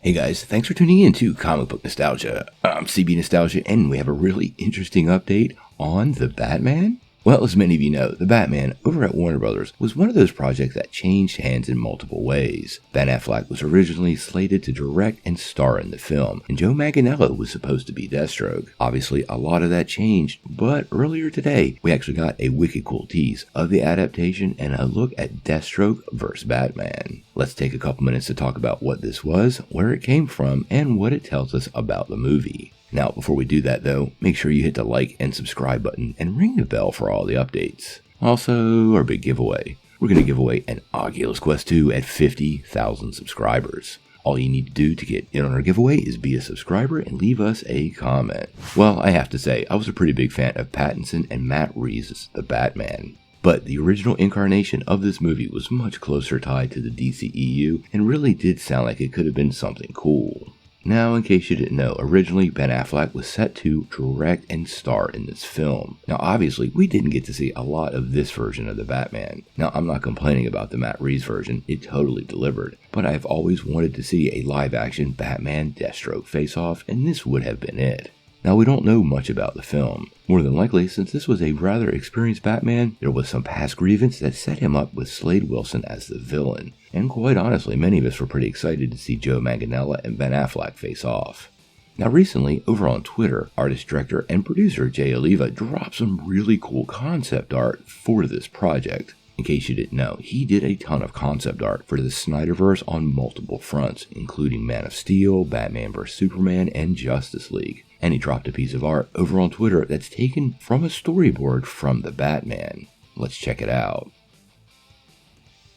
Hey guys, thanks for tuning in to Comic Book Nostalgia. I'm CB Nostalgia, and we have a really interesting update on The Batman. Well, as many of you know, The Batman over at Warner Brothers was one of those projects that changed hands in multiple ways. Ben Affleck was originally slated to direct and star in the film, and Joe Manganiello was supposed to be Deathstroke. Obviously, a lot of that changed, but earlier today, we actually got a wicked cool tease of the adaptation and a look at Deathstroke vs. Batman. Let's take a couple minutes to talk about what this was, where it came from, and what it tells us about the movie. Now, before we do that though, make sure you hit the like and subscribe button and ring the bell for all the updates. Also, our big giveaway. We're going to give away an Oculus Quest 2 at 50,000 subscribers. All you need to do to get in on our giveaway is be a subscriber and leave us a comment. Well, I have to say, I was a pretty big fan of Pattinson and Matt Reeves' The Batman. But the original incarnation of this movie was much closer tied to the DCEU and really did sound like it could have been something cool. Now, in case you didn't know, originally Ben Affleck was set to direct and star in this film. Now, obviously, we didn't get to see a lot of this version of the Batman. Now, I'm not complaining about the Matt Reeves version, it totally delivered. But I've always wanted to see a live-action Batman-Deathstroke face-off, and this would have been it. Now, we don't know much about the film. More than likely, since this was a rather experienced Batman, there was some past grievance that set him up with Slade Wilson as the villain. And quite honestly, many of us were pretty excited to see Joe Manganiello and Ben Affleck face off. Now recently, over on Twitter, artist, director, and producer Jay Oliva dropped some really cool concept art for this project. In case you didn't know, he did a ton of concept art for the Snyderverse on multiple fronts, including Man of Steel, Batman vs. Superman, and Justice League. And he dropped a piece of art over on Twitter that's taken from a storyboard from the Batman. Let's check it out.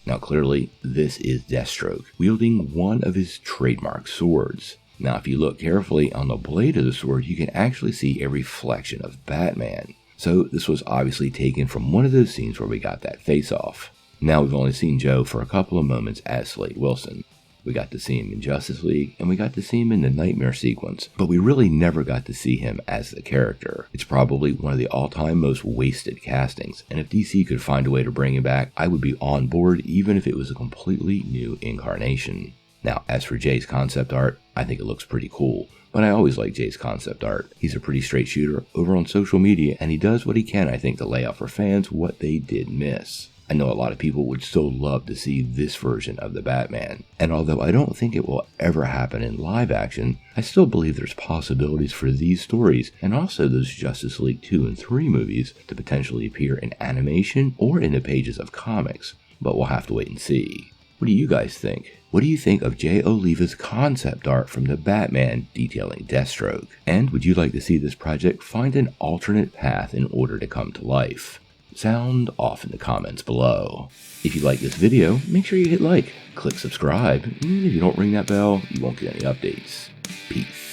Now clearly, this is Deathstroke, wielding one of his trademark swords. Now if you look carefully on the blade of the sword, you can actually see a reflection of Batman. So this was obviously taken from one of those scenes where we got that face-off. Now we've only seen Joe for a couple of moments as Slade Wilson. We got to see him in Justice League, and we got to see him in the Nightmare sequence, but we really never got to see him as the character. It's probably one of the all-time most wasted castings, and if DC could find a way to bring him back, I would be on board even if it was a completely new incarnation. Now, as for Jay's concept art, I think it looks pretty cool, but I always like Jay's concept art. He's a pretty straight shooter over on social media, and he does what he can, I think, to lay out for fans what they did miss. I know a lot of people would so love to see this version of the Batman, and although I don't think it will ever happen in live action, I still believe there's possibilities for these stories and also those Justice League 2 and 3 movies to potentially appear in animation or in the pages of comics, but we'll have to wait and see. What do you guys think? What do you think of Jay Oliva's concept art from the Batman detailing Deathstroke? And would you like to see this project find an alternate path in order to come to life? Sound off in the comments below. If you like this video, make sure you hit like, click subscribe, and if you don't ring that bell, you won't get any updates. Peace.